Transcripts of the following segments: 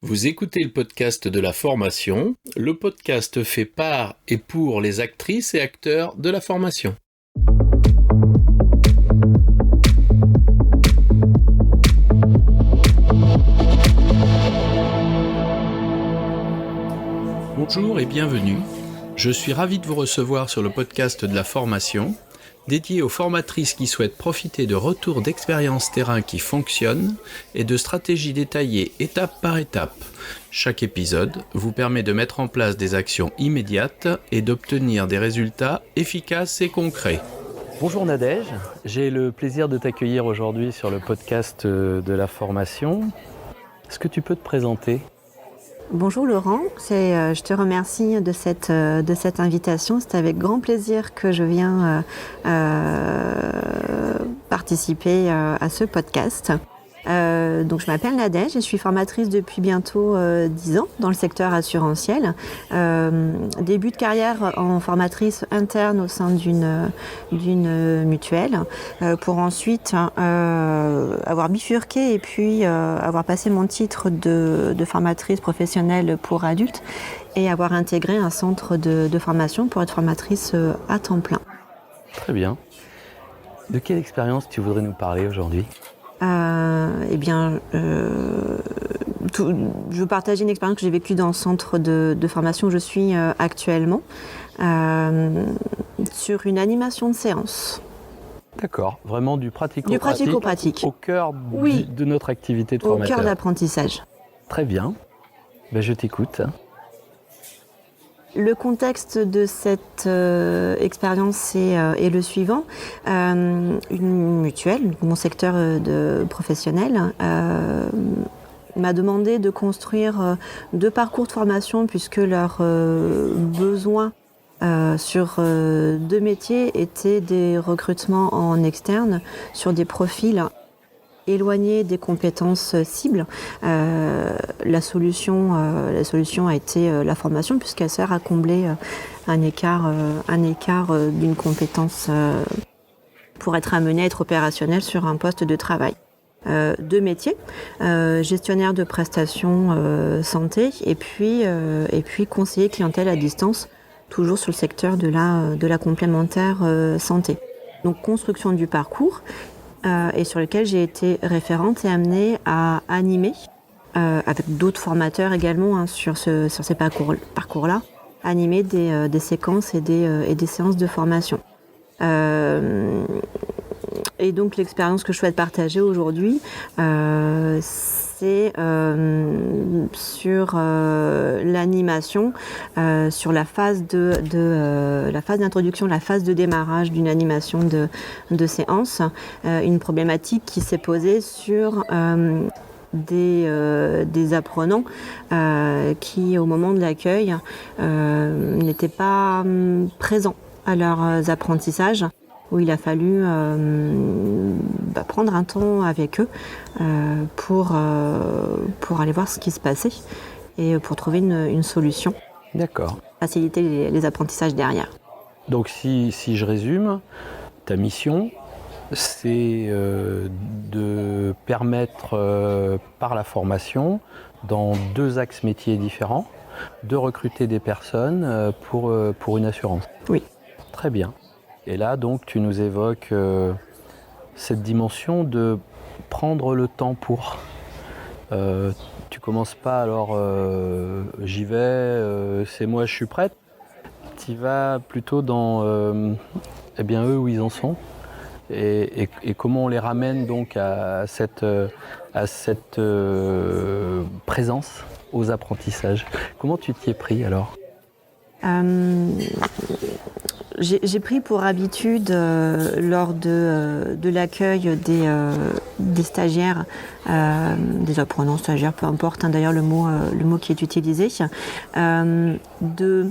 Vous écoutez le podcast de la formation, le podcast fait par et pour les actrices et acteurs de la formation. Bonjour et bienvenue. Je suis ravi de vous recevoir sur le podcast de la formation, dédié aux formatrices qui souhaitent profiter de retours d'expériences terrain qui fonctionnent et de stratégies détaillées étape par étape. Chaque épisode vous permet de mettre en place des actions immédiates et d'obtenir des résultats efficaces et concrets. Bonjour Nadège, j'ai le plaisir de t'accueillir aujourd'hui sur le podcast de la formation. Est-ce que tu peux te présenter ? Bonjour Laurent, je te remercie de cette invitation. C'est avec grand plaisir que je viens participer à ce podcast. Donc je m'appelle Nadège et je suis formatrice depuis bientôt 10 ans dans le secteur assurantiel. Début de carrière en formatrice interne au sein d'une mutuelle pour ensuite avoir bifurqué et puis avoir passé mon titre de formatrice professionnelle pour adultes et avoir intégré un centre de formation pour être formatrice à temps plein. Très bien. De quelle expérience tu voudrais nous parler aujourd'hui ? Je veux partager une expérience que j'ai vécue dans le centre de formation où je suis actuellement, sur une animation de séance. D'accord, vraiment du pratico-pratique. Du pratico-pratique. Au cœur de notre activité de formateur. Au cœur de l'apprentissage. Très bien, je t'écoute. Le contexte de cette expérience est le suivant. Une mutuelle, mon secteur professionnel, m'a demandé de construire 2 parcours de formation puisque leurs besoins sur 2 métiers étaient des recrutements en externe sur des profils éloignés des compétences cibles. La solution a été la formation puisqu'elle sert à combler un écart d'une compétence pour être amené à être opérationnel sur un poste de travail. 2 métiers, gestionnaire de prestations santé et puis conseiller clientèle à distance, toujours sur le secteur de la complémentaire santé. Donc construction du parcours et sur lequel j'ai été référente et amenée à animer, avec d'autres formateurs également sur ces parcours-là, animer des séquences et des séances de formation. Et donc l'expérience que je souhaite partager aujourd'hui, c'est sur l'animation, sur la phase d'introduction, la phase de démarrage d'une animation de séance, une problématique qui s'est posée sur des apprenants qui, au moment de l'accueil, n'étaient pas présents à leurs apprentissages, où il a fallu prendre un temps avec eux pour aller voir ce qui se passait et pour trouver une solution. D'accord. Faciliter les apprentissages derrière. Donc si je résume, ta mission, c'est de permettre par la formation, dans 2 axes métiers différents, de recruter des personnes pour une assurance. Oui. Très bien. Et là, donc, tu nous évoques cette dimension de prendre le temps pour. Tu commences pas, alors j'y vais, c'est moi, je suis prête. Tu vas plutôt dans eux où ils en sont et comment on les ramène donc à cette présence aux apprentissages. Comment tu t'y es pris alors ? J'ai pris pour habitude, lors de l'accueil des stagiaires, des apprenants stagiaires, peu importe d'ailleurs le mot qui est utilisé, de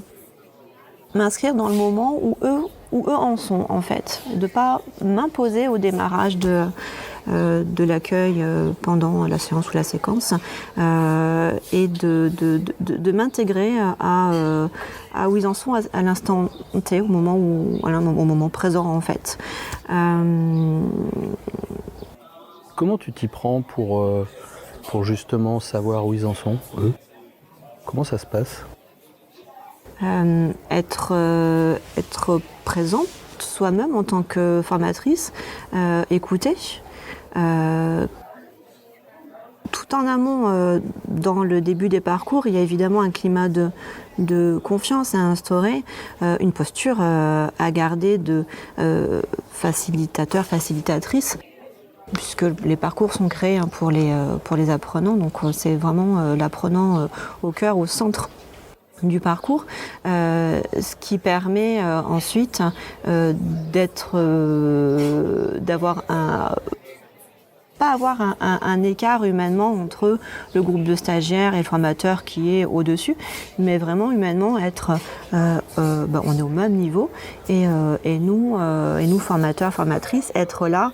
m'inscrire dans le moment où eux en sont en fait, de ne pas m'imposer au démarrage de l'accueil pendant la séance ou la séquence et de m'intégrer à où ils en sont à l'instant T, au moment présent en fait. Comment tu t'y prends pour pour justement savoir où ils en sont, eux? Comment ça se passe? Être présente soi-même en tant que formatrice, écouter. Tout en amont, dans le début des parcours, il y a évidemment un climat de confiance à instaurer, une posture à garder de facilitateur, facilitatrice, puisque les parcours sont créés pour les apprenants, donc c'est vraiment l'apprenant au cœur, au centre du parcours, ce qui permet ensuite d'avoir un écart humainement entre le groupe de stagiaires et le formateur qui est au-dessus, mais vraiment humainement être, on est au même niveau et nous formateurs, formatrices, être là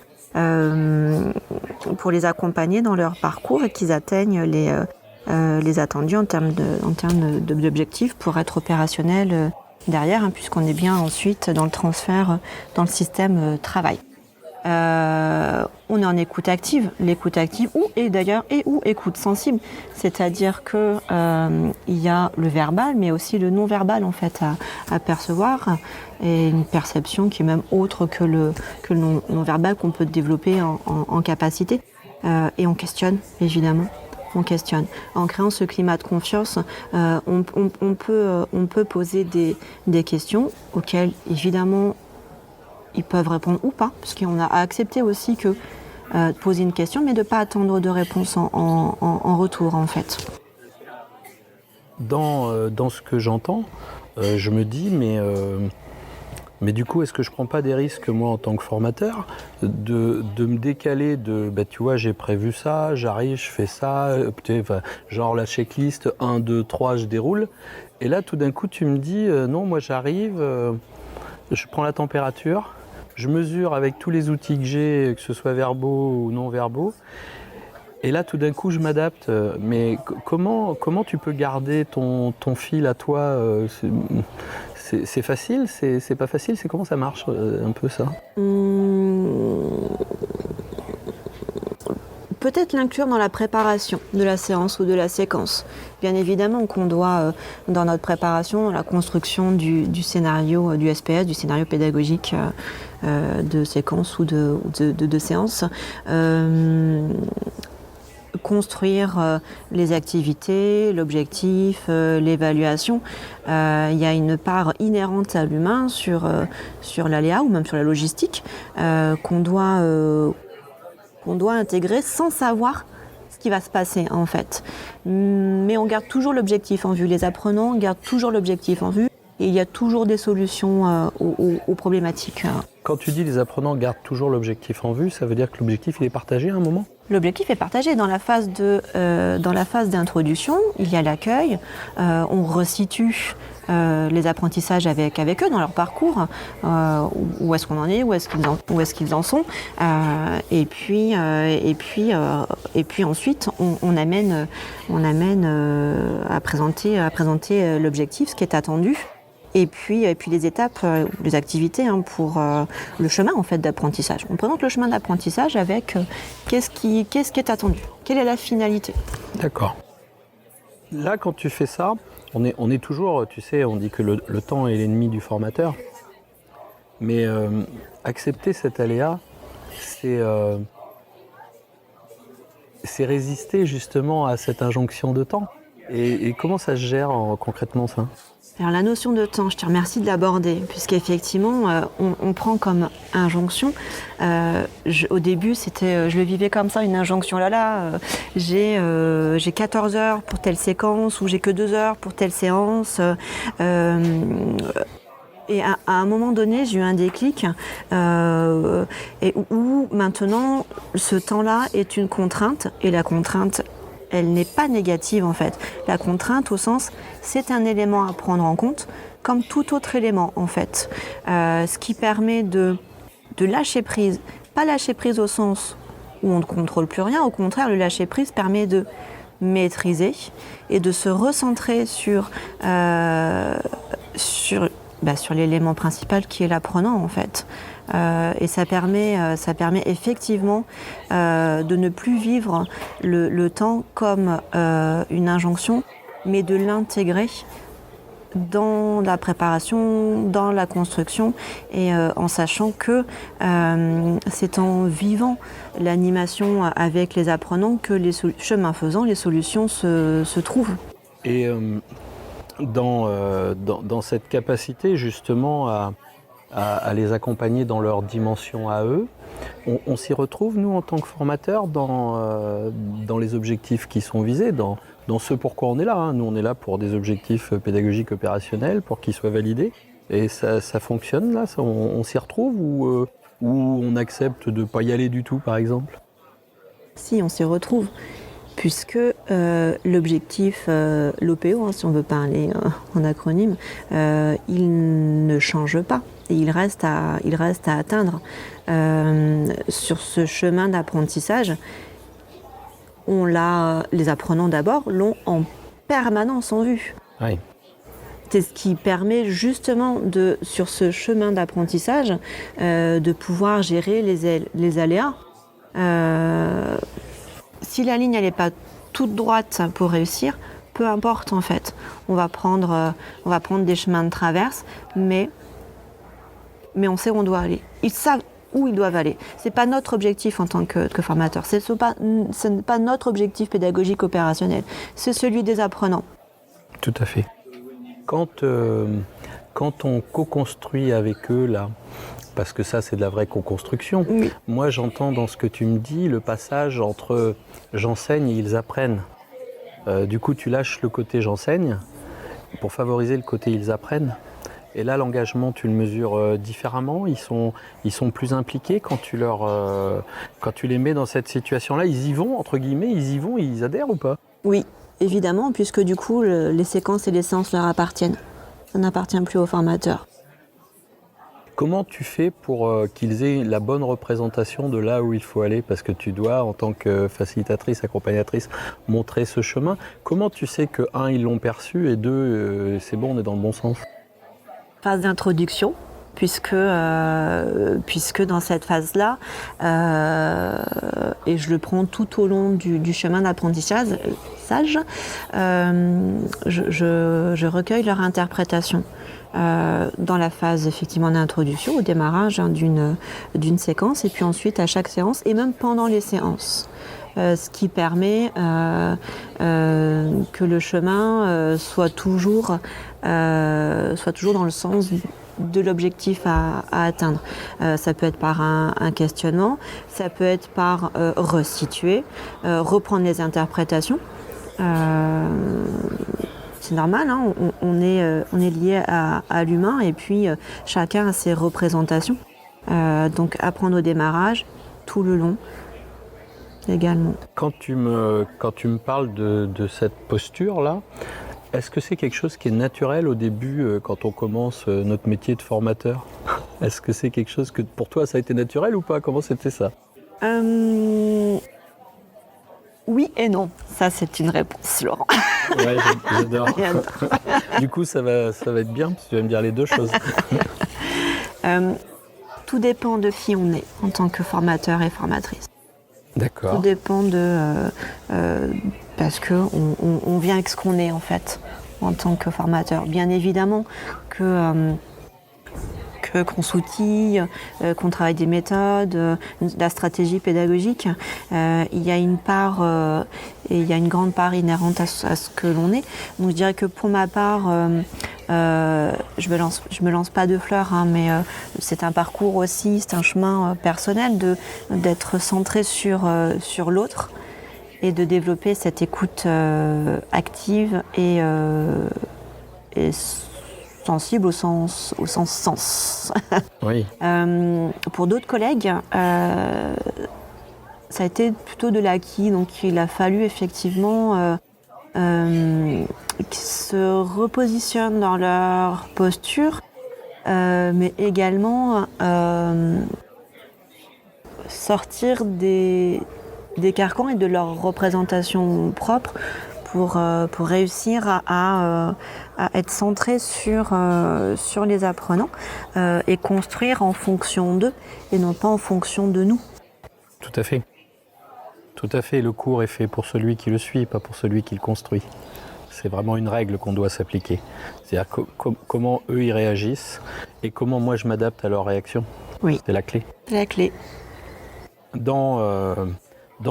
pour les accompagner dans leur parcours et qu'ils atteignent les attendus en termes d'objectifs pour être opérationnels derrière, puisqu'on est bien ensuite dans le transfert dans le système travail. On est en écoute active, l'écoute active ou écoute sensible, c'est-à-dire que il y a le verbal mais aussi le non verbal en fait à percevoir, et une perception qui est même autre que le non verbal qu'on peut développer en capacité, et on questionne évidemment. On questionne. En créant ce climat de confiance, on peut poser des questions auxquelles évidemment ils peuvent répondre ou pas, parce qu'on a accepté aussi que poser une question, mais de ne pas attendre de réponse en retour, en fait. Dans ce que j'entends, je me dis, mais du coup, est-ce que je ne prends pas des risques, moi, en tant que formateur, de me décaler de, tu vois, j'ai prévu ça, j'arrive, je fais ça, genre la checklist, 1, 2, 3, je déroule. Et là, tout d'un coup, tu me dis, non, moi, j'arrive, je prends la température, je mesure avec tous les outils que j'ai, que ce soit verbaux ou non verbaux. Et là, tout d'un coup, je m'adapte. Mais comment tu peux garder ton fil à toi? C'est facile? C'est pas facile? C'est comment ça marche un peu ça? Peut-être l'inclure dans la préparation de la séance ou de la séquence. Bien évidemment qu'on doit, dans notre préparation, la construction du scénario du SPS, du scénario pédagogique de séquence ou de séance, construire les activités, l'objectif, l'évaluation. Il y a une part inhérente à l'humain sur l'aléa ou même sur la logistique qu'on doit intégrer sans savoir ce qui va se passer en fait. Mais on garde toujours l'objectif en vue. Les apprenants gardent toujours l'objectif en vue et il y a toujours des solutions aux problématiques. Quand tu dis les apprenants gardent toujours l'objectif en vue, ça veut dire que l'objectif il est partagé à un moment? L'objectif est partagé. Dans la phase d'introduction, il y a l'accueil, on resitue les apprentissages avec eux dans leur parcours, où est-ce qu'on en est, où est-ce qu'ils en sont, et puis ensuite on amène à présenter l'objectif, ce qui est attendu. Et puis les étapes, les activités pour le chemin en fait d'apprentissage. On présente le chemin d'apprentissage avec qu'est-ce qui est attendu, quelle est la finalité. D'accord. Là, quand tu fais ça, on est toujours, tu sais, on dit que le temps est l'ennemi du formateur. Mais accepter cet aléa, c'est résister justement à cette injonction de temps. Et comment ça se gère concrètement ça? Alors la notion de temps, je te remercie de l'aborder, puisqu'effectivement, on prend comme injonction. Au début, je le vivais comme ça, une injonction. J'ai 14 heures pour telle séquence, ou j'ai que 2 heures pour telle séance. Et à un moment donné, j'ai eu un déclic où maintenant, ce temps-là est une contrainte, et la contrainte, elle n'est pas négative en fait. La contrainte au sens, c'est un élément à prendre en compte comme tout autre élément en fait. Ce qui permet de lâcher prise. Pas lâcher prise au sens où on ne contrôle plus rien. Au contraire, le lâcher prise permet de maîtriser et de se recentrer sur l'élément principal qui est l'apprenant en fait. Et ça permet effectivement de ne plus vivre le temps comme une injonction, mais de l'intégrer dans la préparation, dans la construction, et en sachant que c'est en vivant l'animation avec les apprenants que chemin faisant, les solutions se trouvent. Et dans cette capacité justement à les accompagner dans leur dimension à eux, on s'y retrouve, nous, en tant que formateurs, dans les objectifs qui sont visés, dans ce pourquoi on est là. Hein. Nous, on est là pour des objectifs pédagogiques opérationnels, pour qu'ils soient validés. Et ça fonctionne, là, on s'y retrouve, ou on accepte de ne pas y aller du tout, par exemple? Si, on s'y retrouve, puisque l'objectif, l'OPO, hein, si on veut parler en acronyme, il ne change pas. Et il reste à atteindre. Sur ce chemin d'apprentissage, les apprenants d'abord l'ont en permanence en vue. Oui. C'est ce qui permet justement sur ce chemin d'apprentissage de pouvoir gérer les aléas. Si la ligne n'est pas toute droite pour réussir, peu importe en fait. On va prendre des chemins de traverse, mais on sait où on doit aller. Ils savent où ils doivent aller. C'est pas notre objectif en tant que formateur. Ce n'est pas notre objectif pédagogique opérationnel. C'est celui des apprenants. Tout à fait. Quand on co-construit avec eux, là, parce que ça, c'est de la vraie co-construction, oui. Moi, j'entends dans ce que tu me dis le passage entre j'enseigne et ils apprennent. Du coup, tu lâches le côté j'enseigne pour favoriser le côté ils apprennent. Et là, l'engagement, tu le mesures différemment. Ils sont plus impliqués quand tu les mets dans cette situation-là. Ils y vont, entre guillemets, ils adhèrent ou pas? Oui, évidemment, puisque du coup, les séquences et les séances leur appartiennent. Ça n'appartient plus aux formateurs. Comment tu fais pour qu'ils aient la bonne représentation de là où il faut aller? Parce que tu dois, en tant que facilitatrice, accompagnatrice, montrer ce chemin. Comment tu sais que, un, ils l'ont perçu, et deux, c'est bon, on est dans le bon sens? Phase d'introduction, puisque dans cette phase-là, et je le prends tout au long du chemin d'apprentissage, je recueille leur interprétation. Dans la phase effectivement d'introduction, au démarrage d'une séquence, et puis ensuite à chaque séance, et même pendant les séances. Ce qui permet que le chemin soit toujours dans le sens de l'objectif à atteindre. Ça peut être par un questionnement, ça peut être par resituer, reprendre les interprétations. C'est normal, hein, on est lié à l'humain, et puis chacun a ses représentations. Donc apprendre au démarrage, tout le long. Également. Quand tu me parles de cette posture-là, est-ce que c'est quelque chose qui est naturel au début quand on commence notre métier de formateur? Est-ce que c'est quelque chose que pour toi ça a été naturel ou pas? Comment c'était ça? Oui et non. Ça, c'est une réponse, Laurent. Ouais, j'adore. Du coup, ça va être bien parce que tu vas me dire les deux choses. Tout dépend de qui on est en tant que formateur et formatrice. D'accord. Tout dépend parce qu'on vient avec ce qu'on est en fait en tant que formateur. Bien évidemment qu'on s'outille, qu'on travaille des méthodes, de la stratégie pédagogique. Il y a une part et il y a une grande part inhérente à ce que l'on est. Donc je dirais que pour ma part, je me lance pas de fleurs, hein, mais c'est un parcours aussi, c'est un chemin personnel d'être centré sur l'autre et de développer cette écoute active et sensible au sens sens. Oui. Pour d'autres collègues, ça a été plutôt de l'acquis, donc il a fallu effectivement qu'ils se repositionnent dans leur posture, mais également sortir des carcans et de leur représentation propre pour réussir à être centré sur les apprenants et construire en fonction d'eux et non pas en fonction de nous. Tout à fait. Tout à fait. Le cours est fait pour celui qui le suit, pas pour celui qui le construit. C'est vraiment une règle qu'on doit s'appliquer. C'est-à-dire comment eux y réagissent et comment moi je m'adapte à leur réaction. Oui. C'est la clé. C'est la clé. Dans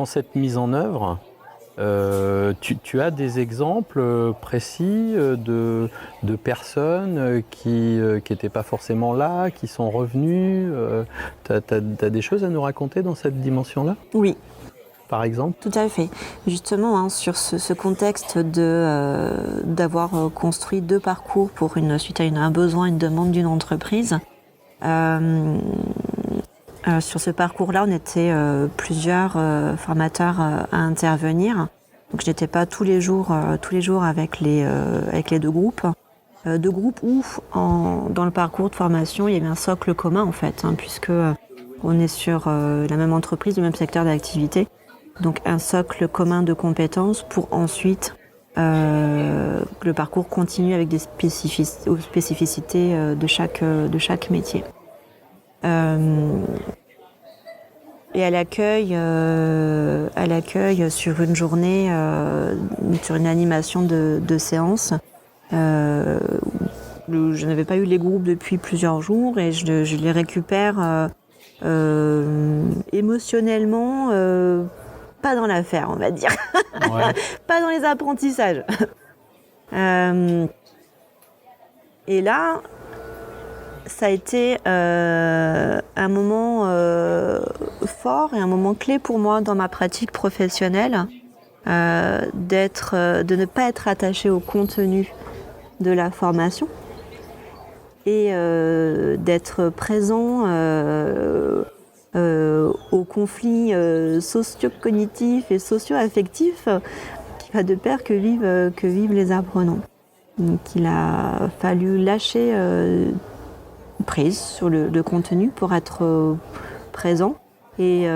cette mise en œuvre, tu as des exemples précis de personnes qui n'étaient pas forcément là, qui sont revenues. Tu as des choses à nous raconter dans cette dimension-là ? Oui. Par exemple ? Tout à fait. Justement, sur ce contexte d'avoir construit 2 parcours suite à un besoin, une demande d'une entreprise, sur ce parcours-là, on était plusieurs formateurs à intervenir. Donc, je n'étais pas tous les jours avec les 2 groupes. 2 groupes où, dans le parcours de formation, il y avait un socle commun, en fait, puisque on est sur la même entreprise, le même secteur d'activité. Donc, un socle commun de compétences pour ensuite le parcours continue avec des spécificités de chaque métier. Et à l'accueil sur une journée, sur une animation de séance, je n'avais pas eu les groupes depuis plusieurs jours et je les récupère émotionnellement, pas dans l'affaire, on va dire, Ouais. pas dans les apprentissages. Et là, ça a été un moment fort et un moment clé pour moi dans ma pratique professionnelle, de ne pas être attachée au contenu de la formation et d'être présent aux conflits socio-cognitifs et socio-affectifs qui va de pair que vivent les apprenants. Donc il a fallu lâcher prise sur le contenu pour être présent. Et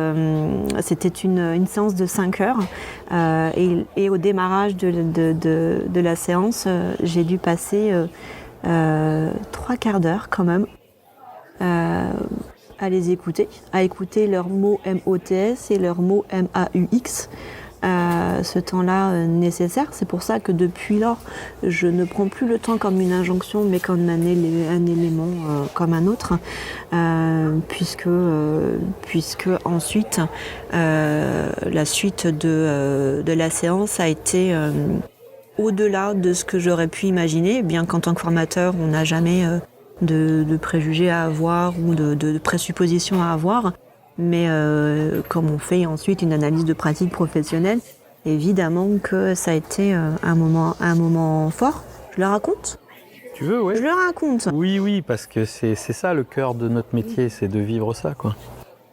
c'était une séance de 5 heures. Et au démarrage de la séance, j'ai dû passer 3 quarts d'heure quand même à les écouter, à écouter leurs mots MOTS et leurs mots MAUX. Ce temps-là nécessaire. C'est pour ça que depuis lors, je ne prends plus le temps comme une injonction, mais comme un élément comme un autre, puisque ensuite, la suite de la séance a été au-delà de ce que j'aurais pu imaginer, bien qu'en tant que formateur, on n'a jamais de préjugés à avoir ou de présuppositions à avoir. Mais comme on fait ensuite une analyse de pratique professionnelle, évidemment que ça a été un moment fort. Je le raconte ? Tu veux, ouais. Je le raconte. Oui, parce que c'est ça le cœur de notre métier, c'est de vivre ça, quoi.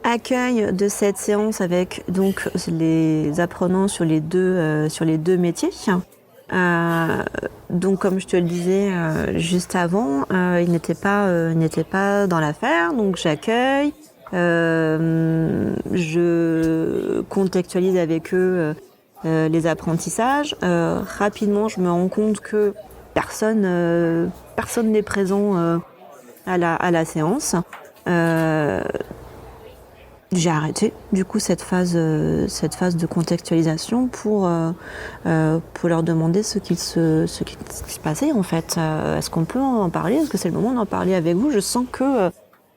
Accueil de cette séance avec donc les apprenants sur les deux métiers. Donc comme je te le disais juste avant, ils n'étaient pas dans l'affaire, donc j'accueille. Je contextualise avec eux les apprentissages. Rapidement, je me rends compte que personne n'est présent à la séance. J'ai arrêté du coup cette phase de contextualisation pour leur demander ce qui se passait en fait. Est-ce qu'on peut en parler ? Est-ce que c'est le moment d'en parler avec vous ? Je sens que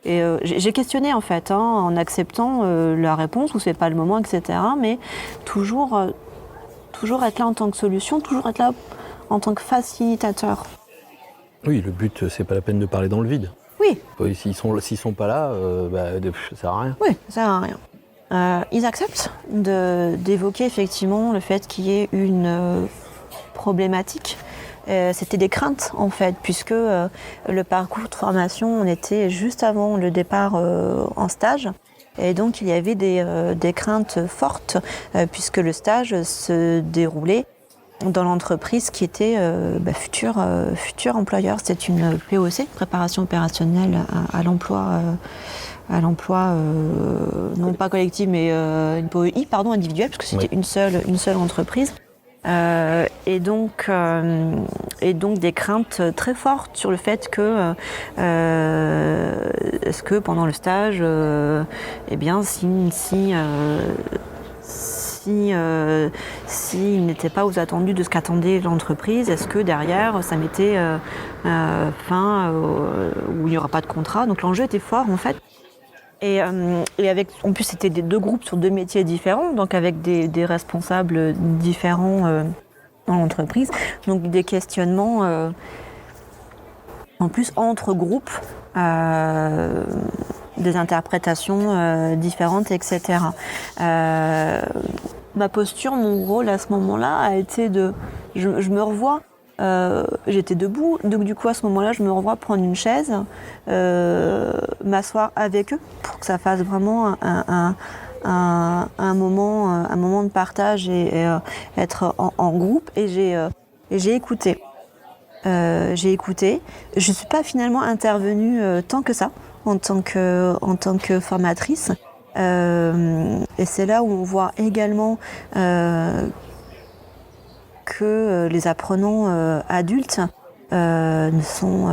j'ai questionné en fait, en acceptant la réponse ou c'est pas le moment, etc. Mais toujours être là en tant que solution, toujours être là en tant que facilitateur. Oui, le but, c'est pas la peine de parler dans le vide. Oui. S'ils sont pas là, ça sert à rien. Oui, ça sert à rien. Ils acceptent d'évoquer effectivement le fait qu'il y ait une problématique. C'était des craintes en fait, puisque le parcours de formation, on était juste avant le départ en stage. Et donc il y avait des craintes fortes, puisque le stage se déroulait dans l'entreprise qui était futur employeur. C'était une POC, préparation opérationnelle à l'emploi, non pas collectif, mais une POI, individuelle, parce que c'était une seule entreprise. Et donc des craintes très fortes sur le fait que est-ce que pendant le stage, s'il n'était pas aux attendus de ce qu'attendait l'entreprise, est-ce que derrière ça mettait fin où il n'y aura pas de contrat. Donc l'enjeu était fort en fait. Et avec, en plus c'était deux groupes sur deux métiers différents, donc avec des responsables différents dans l'entreprise, donc des questionnements en plus entre groupes, des interprétations différentes, etc. Ma posture, mon rôle à ce moment-là a été je me revois, j'étais debout, donc du coup à ce moment-là je me revois prendre une chaise, m'asseoir avec eux pour que ça fasse vraiment un moment de partage et être en groupe, et j'ai écouté. J'ai écouté. Je ne suis pas finalement intervenue tant que ça en tant que formatrice. Et c'est là où on voit également que les apprenants adultes ont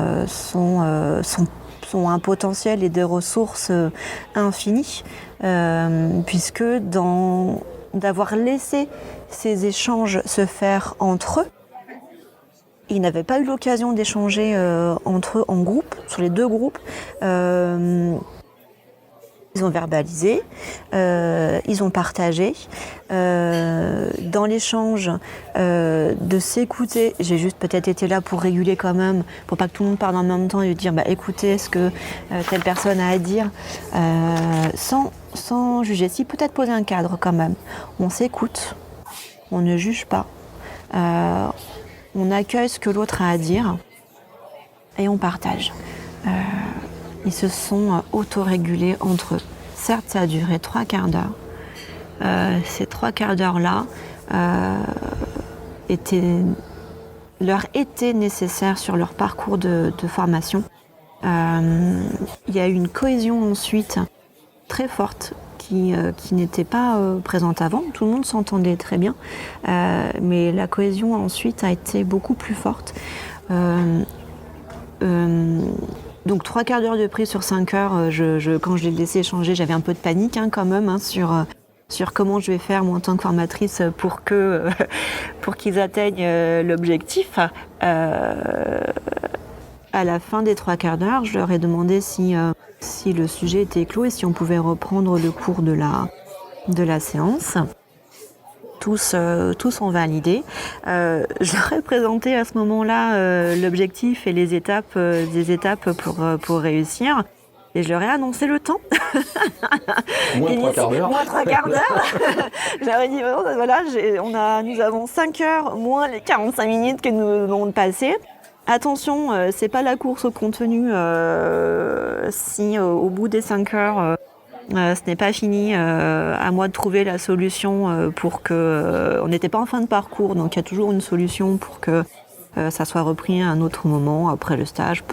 un potentiel et des ressources infinies, puisque d'avoir laissé ces échanges se faire entre eux, ils n'avaient pas eu l'occasion d'échanger entre eux en groupe, sur les deux groupes. Ils ont verbalisé, ils ont partagé. Dans l'échange, de s'écouter, j'ai juste peut-être été là pour réguler quand même, pour pas que tout le monde parle en même temps et dire écoutez ce que telle personne a à dire, sans juger. Si, peut-être poser un cadre quand même. On s'écoute, on ne juge pas. On accueille ce que l'autre a à dire et on partage. Ils se sont autorégulés entre eux. Certes, ça a duré 3/4 d'heure. Ces 3/4 d'heure-là leur étaient nécessaires sur leur parcours de formation. Il y a eu une cohésion ensuite très forte qui n'était pas présente avant. Tout le monde s'entendait très bien, mais la cohésion ensuite a été beaucoup plus forte. Donc 3/4 d'heure de prise sur 5 heures, quand je l'ai laissé échanger, j'avais un peu de panique quand même sur comment je vais faire moi en tant que formatrice pour qu'ils atteignent l'objectif. À la fin des 3/4 d'heure, je leur ai demandé si le sujet était clos et si on pouvait reprendre le cours de la séance. Tous ont validé. Je leur ai présenté à ce moment-là l'objectif et des étapes pour réussir. Et je leur ai annoncé le temps. Moins 3/4 d'heure. Moins 3/4 d'heure. Je leur ai dit, voilà, nous avons 5 heures moins les 45 minutes que nous venons de passer. Attention, c'est pas la course au contenu. Si au bout des 5 heures, ce n'est pas fini, à moi de trouver la solution pour que... on n'était pas en fin de parcours, donc il y a toujours une solution pour que ça soit repris à un autre moment, après le stage.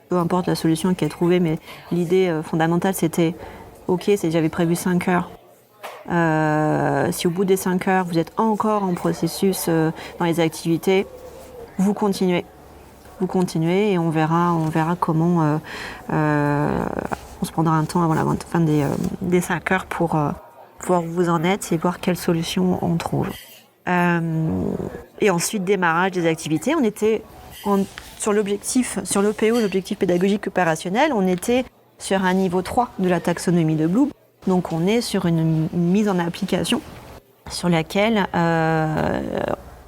Peu importe la solution qui est trouvée, mais l'idée fondamentale c'était, j'avais prévu 5 heures. Si au bout des 5 heures, vous êtes encore en processus dans les activités, vous continuez. Vous continuez et on verra comment... on se prendra un temps avant la fin des 5 heures pour voir où vous en êtes et voir quelle solution on trouve. Et ensuite, démarrage des activités. On était sur l'objectif, sur l'OPO, l'objectif pédagogique opérationnel, on était sur un niveau 3 de la taxonomie de Bloom. Donc on est sur une mise en application sur laquelle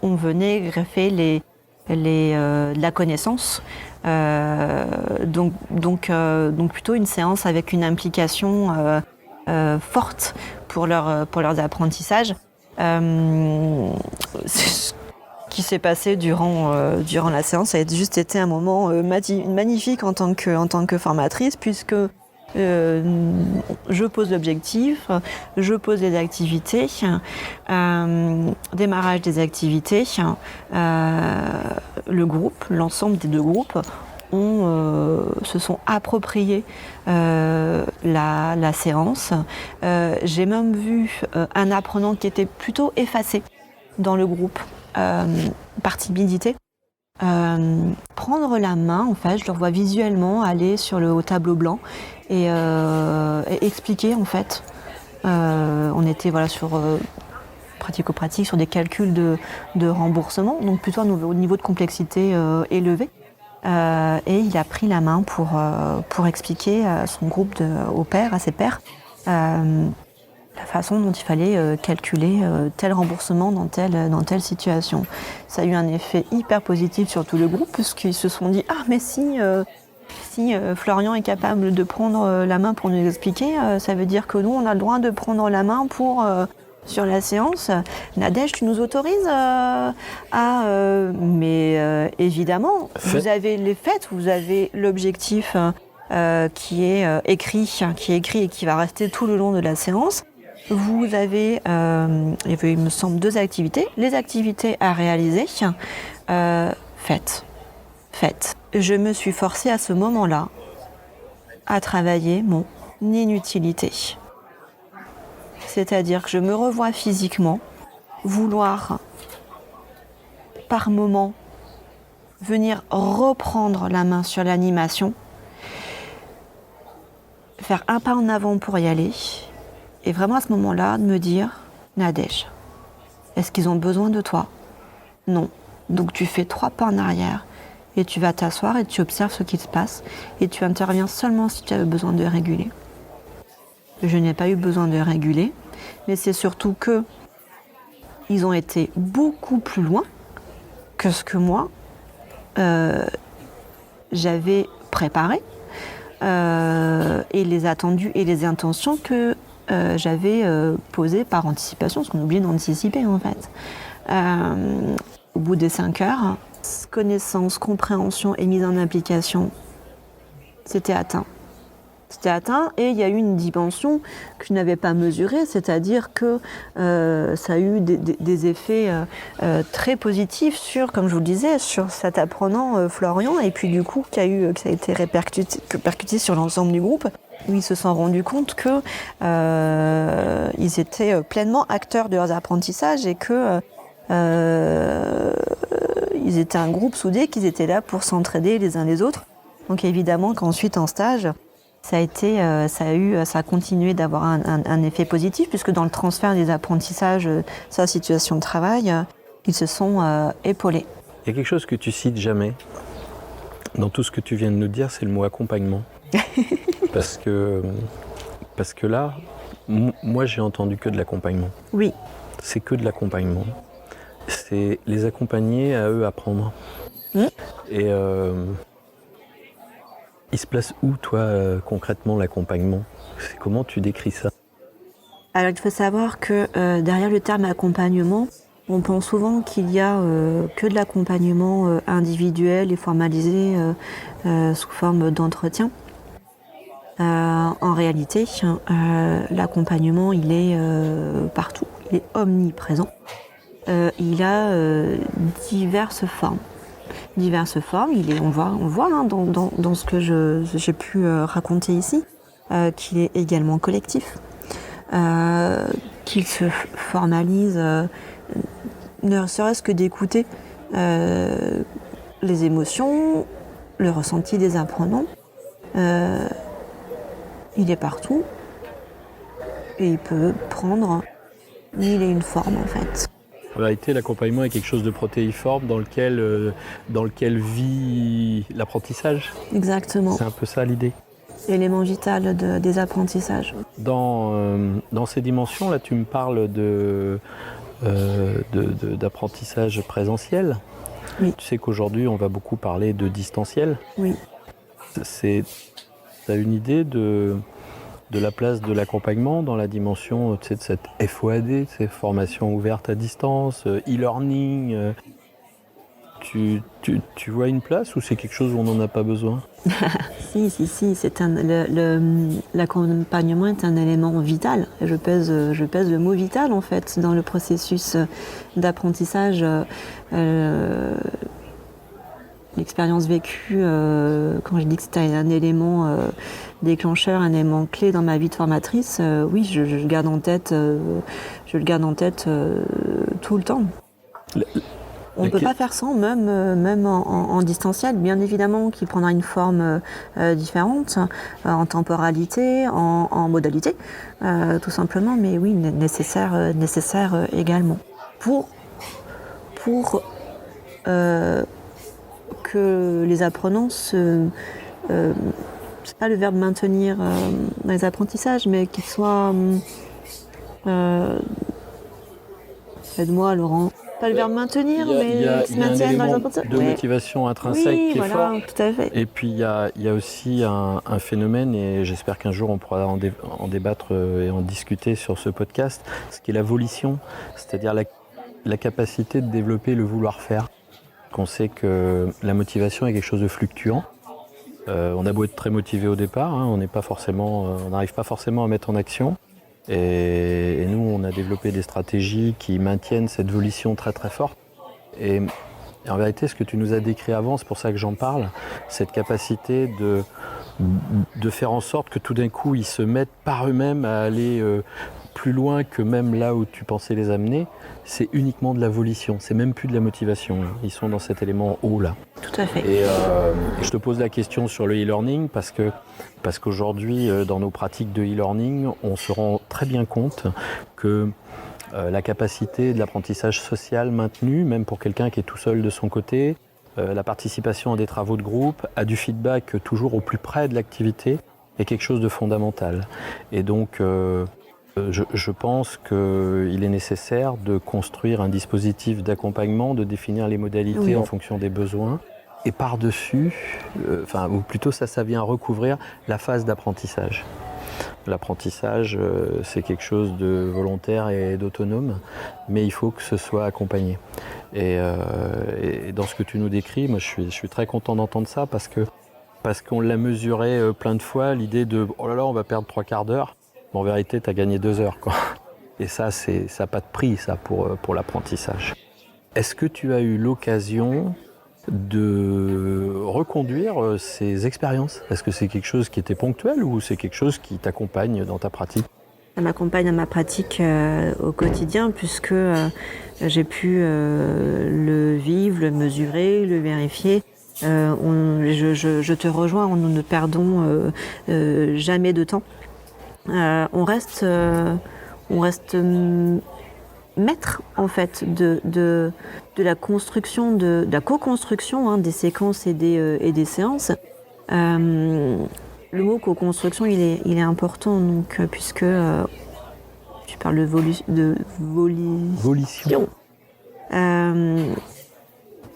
on venait greffer la connaissance. Donc plutôt une séance avec une implication forte pour leurs apprentissages. Ce qui s'est passé durant la séance a juste été un moment magnifique en tant que formatrice, puisque je pose l'objectif, je pose les activités, démarrage des activités, l'ensemble des deux groupes se sont appropriés la séance. J'ai même vu un apprenant qui était plutôt effacé dans le groupe par timidité. Prendre la main, en fait, je le revois visuellement aller au tableau blanc et expliquer, en fait. On était sur pratico-pratique, sur des calculs de remboursement, donc plutôt au niveau de complexité élevé. Et il a pris la main pour expliquer à son groupe aux pairs, à ses pairs, la façon dont il fallait calculer tel remboursement dans telle situation. Ça a eu un effet hyper positif sur tout le groupe, puisqu'ils se sont dit « Ah, mais si Florian est capable de prendre la main pour nous expliquer, ça veut dire que nous, on a le droit de prendre la main sur la séance. Nadège, tu nous autorises mais évidemment, vous avez les faits, vous avez l'objectif qui est écrit et qui va rester tout le long de la séance. Vous avez, il me semble, 2 activités. Les activités à réaliser, faites. Je me suis forcée à ce moment-là à travailler mon inutilité. C'est-à-dire que je me revois physiquement vouloir, par moment, venir reprendre la main sur l'animation, faire un pas en avant pour y aller, et vraiment à ce moment-là, de me dire « Nadège, est-ce qu'ils ont besoin de toi ? Non. Donc tu fais 3 pas en arrière, et tu vas t'asseoir et tu observes ce qui se passe, et tu interviens seulement si tu as besoin de réguler. » Je n'ai pas eu besoin de réguler, mais c'est surtout que ils ont été beaucoup plus loin que ce que moi j'avais préparé et les attendus et les intentions que j'avais posées par anticipation, parce qu'on oublie d'anticiper en fait. Au bout des 5 heures, connaissance, compréhension et mise en application, c'était atteint. Et il y a eu une dimension que je n'avais pas mesurée, c'est-à-dire que ça a eu des effets très positifs sur, comme je vous le disais, sur cet apprenant Florian, et puis du coup, ça a été répercuté sur l'ensemble du groupe, où ils se sont rendus compte que ils étaient pleinement acteurs de leurs apprentissages et que ils étaient un groupe soudé, qu'ils étaient là pour s'entraider les uns les autres. Donc évidemment qu'ensuite en stage, ça a continué d'avoir un effet positif, puisque dans le transfert des apprentissages, sa situation de travail, ils se sont épaulés. Il y a quelque chose que tu cites jamais dans tout ce que tu viens de nous dire, c'est le mot accompagnement. parce que là, moi j'ai entendu que de l'accompagnement. Oui. C'est que de l'accompagnement. C'est les accompagner à eux apprendre. Et il se place où, toi, concrètement, l'accompagnement ? Comment tu décris ça ? Alors, il faut savoir que derrière le terme accompagnement, on pense souvent qu'il y a que de l'accompagnement individuel et formalisé sous forme d'entretien. En réalité, l'accompagnement, il est partout, il est omniprésent. Il a diverses formes. On voit hein, dans ce que j'ai pu raconter ici, qu'il est également collectif, qu'il se formalise, ne serait-ce que d'écouter les émotions, le ressenti des apprenants. Il est partout et il peut prendre mille et une formes en fait. En réalité, l'accompagnement est quelque chose de protéiforme dans lequel vit l'apprentissage. Exactement. C'est un peu ça l'idée. Élément vital des apprentissages. Dans ces dimensions-là, tu me parles d'apprentissage présentiel. Oui. Tu sais qu'aujourd'hui, on va beaucoup parler de distanciel. Oui. Tu as une idée de la place de l'accompagnement dans la dimension de cette FOAD, ces formations ouvertes à distance, e-learning. Tu vois une place ou c'est quelque chose où on n'en a pas besoin ? Si. L'accompagnement est un élément vital. Je pèse le mot vital en fait dans le processus d'apprentissage. L'expérience vécue, quand je dis que c'était un élément déclencheur, un élément clé dans ma vie de formatrice, oui, je le garde en tête tout le temps. On ne peut pas faire sans, même en distanciel. Bien évidemment qu'il prendra une forme différente, en temporalité, en modalité, tout simplement, mais oui, nécessaire également. Pour que les apprenants c'est pas le verbe maintenir dans les apprentissages, mais qu'ils soient... aide-moi, Laurent. Pas le verbe maintenir, mais qu'ils se maintiennent dans les apprentissages. De motivation intrinsèque qui est fort. Tout à fait. Et puis il y a aussi un phénomène, et j'espère qu'un jour on pourra en débattre et en discuter sur ce podcast, ce qui est la volition, c'est-à-dire la capacité de développer le vouloir-faire. On sait que la motivation est quelque chose de fluctuant. On a beau être très motivé au départ, on n'arrive pas forcément à mettre en action. Et nous, on a développé des stratégies qui maintiennent cette volition très très forte. Et en vérité, ce que tu nous as décrit avant, c'est pour ça que j'en parle, cette capacité de faire en sorte que tout d'un coup, ils se mettent par eux-mêmes à aller plus loin que même là où tu pensais les amener, c'est uniquement de la volition, c'est même plus de la motivation. Ils sont dans cet élément haut là. Tout à fait. Et je te pose la question sur le e-learning parce qu'aujourd'hui, dans nos pratiques de e-learning, on se rend très bien compte que la capacité de l'apprentissage social maintenu, même pour quelqu'un qui est tout seul de son côté, la participation à des travaux de groupe, à du feedback toujours au plus près de l'activité, est quelque chose de fondamental. Et donc, je pense qu'il est nécessaire de construire un dispositif d'accompagnement, de définir les modalités en fonction des besoins. Et par-dessus, ou plutôt ça vient recouvrir la phase d'apprentissage. L'apprentissage, c'est quelque chose de volontaire et d'autonome, mais il faut que ce soit accompagné. Et dans ce que tu nous décris, moi je suis très content d'entendre ça parce qu'on l'a mesuré plein de fois, l'idée de « oh là là, on va perdre 3/4 d'heure ». En vérité, tu as gagné 2 heures, quoi. Et ça n'a pas de prix, ça, pour l'apprentissage. Est-ce que tu as eu l'occasion de reconduire ces expériences? Est-ce que c'est quelque chose qui était ponctuel ou c'est quelque chose qui t'accompagne dans ta pratique? Ça m'accompagne dans ma pratique au quotidien puisque j'ai pu le vivre, le mesurer, le vérifier. Je te rejoins, nous ne perdons jamais de temps. On reste maître en fait de la construction, de la co-construction des séquences et des séances. Le mot co-construction il est important donc puisque tu parles de volition.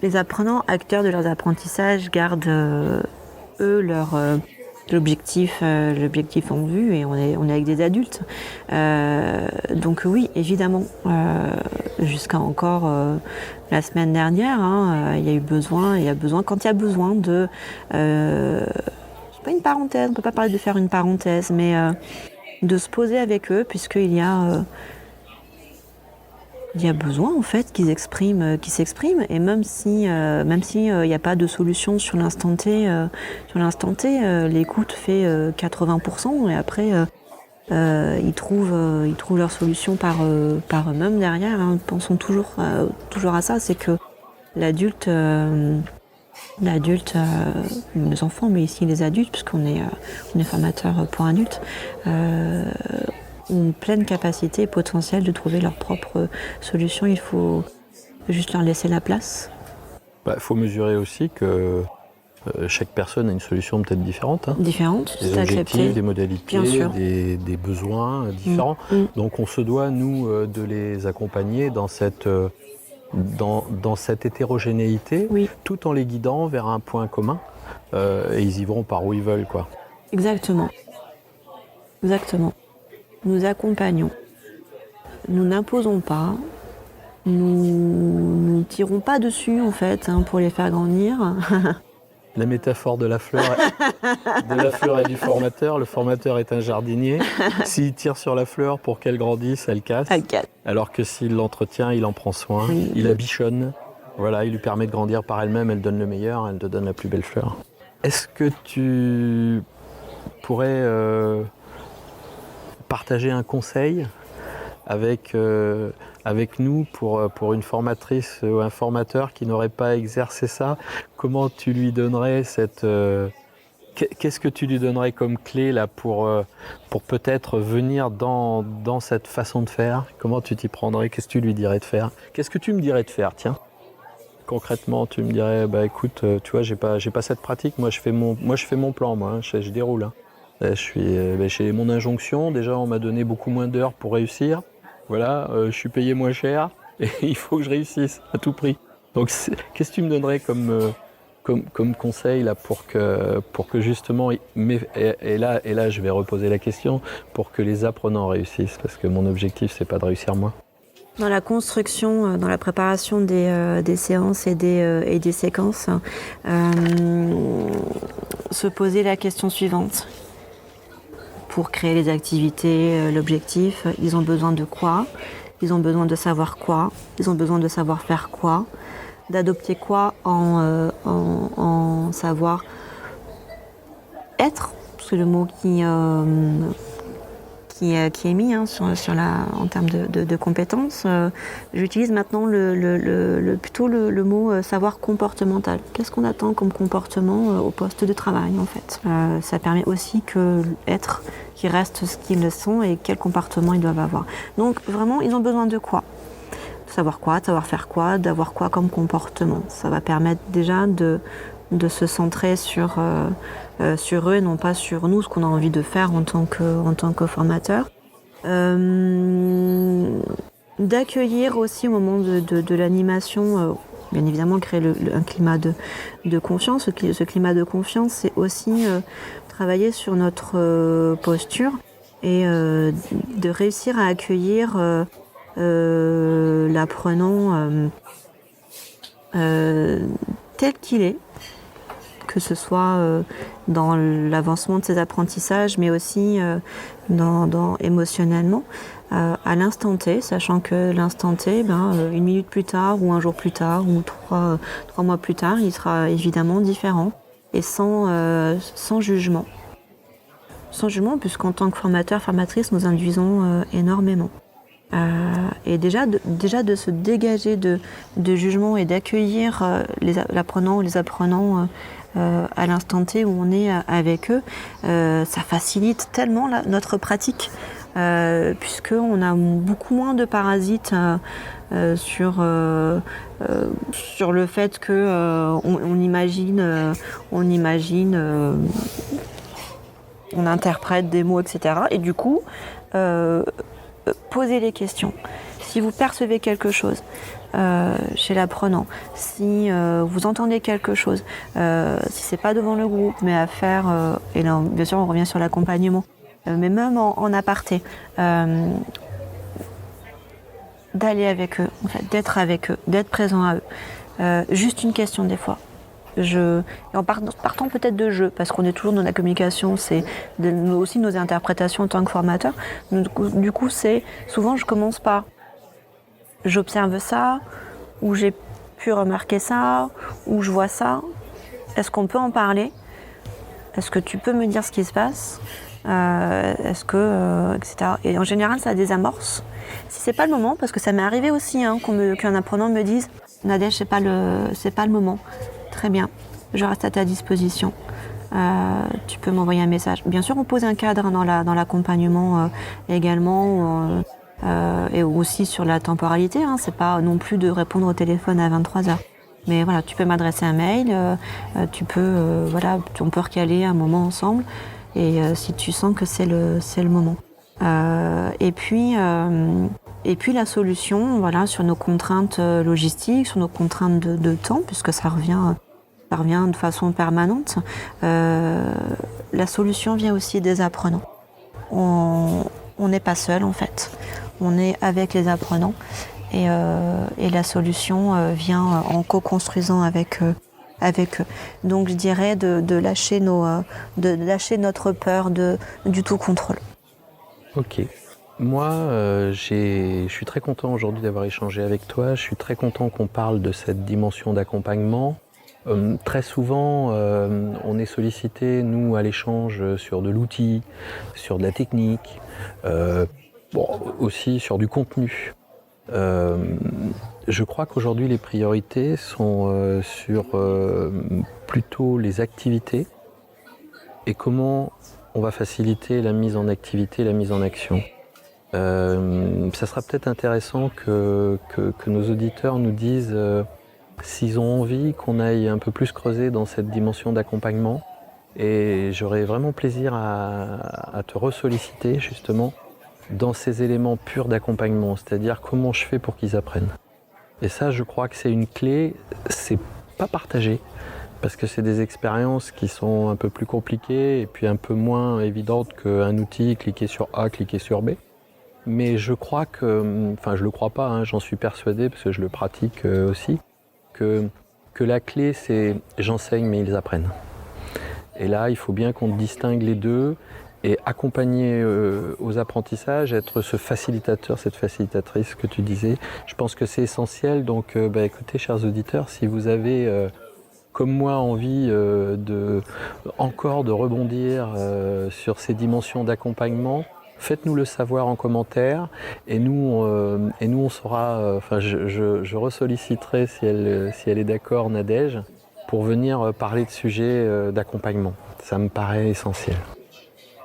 Les apprenants, acteurs de leurs apprentissages, gardent eux l'objectif en vue et on est avec des adultes. Donc oui, évidemment, jusqu'à encore la semaine dernière, il y a besoin quand il y a besoin de... c'est pas une parenthèse, on peut pas parler de faire une parenthèse, mais de se poser avec eux puisqu'il y a besoin en fait qu'ils s'expriment et même si il n'y a pas de solution sur l'instant T, l'écoute fait 80% et après ils trouvent leur solution par eux-mêmes derrière. Pensons toujours à ça, c'est que l'adulte, les enfants, mais ici les adultes, puisqu'on est formateur pour adultes. Ont pleine capacité et potentiel de trouver leur propre solution. Il faut juste leur laisser la place. Il faut mesurer aussi que chaque personne a une solution peut-être différente. Différente, des objectifs, des modalités, des besoins différents. Donc on se doit, nous, de les accompagner dans cette hétérogénéité, tout en les guidant vers un point commun. Et ils y vont par où ils veulent, quoi. Exactement. Nous accompagnons. Nous n'imposons pas. Nous ne tirons pas dessus, en fait, pour les faire grandir. La métaphore de la fleur et du formateur. Le formateur est un jardinier. S'il tire sur la fleur pour qu'elle grandisse, elle casse. Alors que s'il l'entretient, il en prend soin. Il la bichonne. Voilà, il lui permet de grandir par elle-même. Elle donne le meilleur, elle te donne la plus belle fleur. Est-ce que tu pourrais... partager un conseil avec avec nous pour une formatrice ou un formateur qui n'aurait pas exercé ça, comment tu lui donnerais qu'est-ce que tu lui donnerais comme clé là pour peut-être venir dans cette façon de faire? Comment tu t'y prendrais? Qu'est-ce que tu lui dirais de faire? Qu'est-ce que tu me dirais de faire, tiens? Concrètement, tu me dirais, écoute, tu vois, j'ai pas cette pratique, moi je fais mon plan, moi, hein, je déroule. Hein. Je suis chez mon injonction, déjà on m'a donné beaucoup moins d'heures pour réussir. Voilà, je suis payé moins cher et il faut que je réussisse à tout prix. Donc qu'est-ce que tu me donnerais comme conseil là pour que justement, et là je vais reposer la question, pour que les apprenants réussissent, parce que mon objectif c'est pas de réussir moi. Dans la construction, dans la préparation des séances et des séquences, se poser la question suivante. Pour créer les activités, l'objectif, ils ont besoin de quoi? Ils ont besoin de savoir quoi? Ils ont besoin de savoir faire quoi? D'adopter quoi en savoir être? C'est le mot qui est mis en termes de compétences. J'utilise maintenant plutôt le mot savoir comportemental. Qu'est-ce qu'on attend comme comportement au poste de travail en fait? Ça permet aussi que l'être qui reste ce qu'ils sont et quel comportement ils doivent avoir. Donc vraiment, ils ont besoin de quoi? De savoir quoi, de savoir faire quoi, d'avoir quoi comme comportement. Ça va permettre déjà de se centrer sur eux et non pas sur nous, ce qu'on a envie de faire en tant que formateur. D'accueillir aussi au moment de l'animation, bien évidemment créer un climat de confiance. Ce climat de confiance, c'est aussi travailler sur notre posture et de réussir à accueillir l'apprenant tel qu'il est, que ce soit dans l'avancement de ses apprentissages, mais aussi émotionnellement, à l'instant T, sachant que l'instant T, une minute plus tard, ou un jour plus tard, ou trois mois plus tard, il sera évidemment différent, et sans jugement. Sans jugement, puisqu'en tant que formateur, formatrice, nous induisons énormément. Et déjà de se dégager de jugement et d'accueillir l'apprenant ou les apprenants à l'instant T où on est avec eux, ça facilite tellement notre pratique, puisqu'on a beaucoup moins de parasites sur le fait que on imagine, on interprète des mots, etc. Et du coup, posez les questions. Si vous percevez quelque chose chez l'apprenant, si vous entendez quelque chose, si c'est pas devant le groupe, mais à faire, et là bien sûr on revient sur l'accompagnement, mais même en aparté, d'aller avec eux, en fait, d'être avec eux, d'être présent à eux. Juste une question des fois. En partant peut-être de jeu, parce qu'on est toujours dans la communication, c'est aussi nos interprétations en tant que formateur. Du coup, c'est souvent je commence par j'observe ça, ou j'ai pu remarquer ça, ou je vois ça. Est-ce qu'on peut en parler? Est-ce que tu peux me dire ce qui se passe? Est-ce que etc. Et en général, ça désamorce. Si c'est pas le moment, parce que ça m'est arrivé aussi qu'un apprenant me dise Nadège, c'est pas le moment. Très bien, je reste à ta disposition. Tu peux m'envoyer un message. Bien sûr, on pose un cadre dans l'accompagnement également, et aussi sur la temporalité. C'est pas non plus de répondre au téléphone à 23h. Mais voilà, tu peux m'adresser un mail, on peut recaler un moment ensemble, et si tu sens que c'est le moment. Et puis la solution, voilà, sur nos contraintes logistiques, sur nos contraintes de temps, puisque ça revient de façon permanente. La solution vient aussi des apprenants. On n'est pas seul en fait. On est avec les apprenants et la solution vient en co-construisant avec eux. Donc je dirais de lâcher notre peur du tout contrôle. Ok. Moi, je suis très content aujourd'hui d'avoir échangé avec toi. Je suis très content qu'on parle de cette dimension d'accompagnement. Très souvent, on est sollicité, nous, à l'échange, sur de l'outil, sur de la technique, aussi sur du contenu. Je crois qu'aujourd'hui les priorités sont sur plutôt les activités et comment on va faciliter la mise en activité, la mise en action. Ça sera peut-être intéressant que nos auditeurs nous disent s'ils ont envie qu'on aille un peu plus creuser dans cette dimension d'accompagnement. Et j'aurais vraiment plaisir à te ressolliciter justement dans ces éléments purs d'accompagnement, c'est-à-dire comment je fais pour qu'ils apprennent. Et ça, je crois que c'est une clé, c'est pas partagé, parce que c'est des expériences qui sont un peu plus compliquées et puis un peu moins évidentes qu'un outil, cliquer sur A, cliquer sur B. Mais je crois que, enfin je le crois pas, j'en suis persuadé parce que je le pratique aussi, que la clé c'est j'enseigne mais ils apprennent. Et là, il faut bien qu'on distingue les deux et accompagner aux apprentissages, être ce facilitateur, cette facilitatrice que tu disais. Je pense que c'est essentiel. Donc, écoutez, chers auditeurs, si vous avez, comme moi, envie encore de rebondir sur ces dimensions d'accompagnement, faites-nous le savoir en commentaire et nous on saura. Je ressolliciterai si elle est d'accord, Nadège, pour venir parler de sujets d'accompagnement. Ça me paraît essentiel.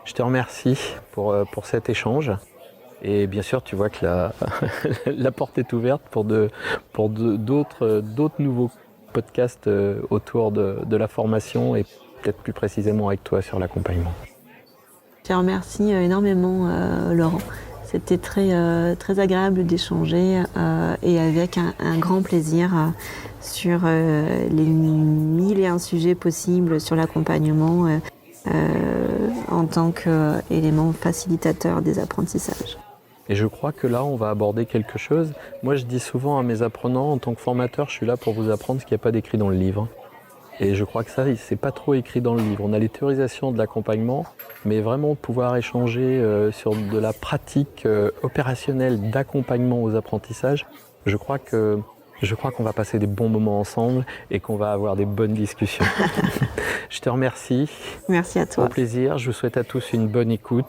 Je te remercie pour cet échange. Et bien sûr, tu vois que la porte est ouverte pour d'autres nouveaux podcasts autour de la formation et peut-être plus précisément avec toi sur l'accompagnement. Je te remercie énormément, Laurent. C'était très agréable d'échanger et avec un grand plaisir sur les 1001 sujets possibles sur l'accompagnement en tant qu'élément facilitateur des apprentissages. Et je crois que là, on va aborder quelque chose. Moi, je dis souvent à mes apprenants, en tant que formateur, je suis là pour vous apprendre ce qui n'est pas décrit dans le livre. Et je crois que ça, c'est pas trop écrit dans le livre. On a les théorisations de l'accompagnement, mais vraiment pouvoir échanger sur de la pratique opérationnelle d'accompagnement aux apprentissages, je crois qu'on va passer des bons moments ensemble et qu'on va avoir des bonnes discussions. Je te remercie. Merci à toi. Au plaisir. Je vous souhaite à tous une bonne écoute.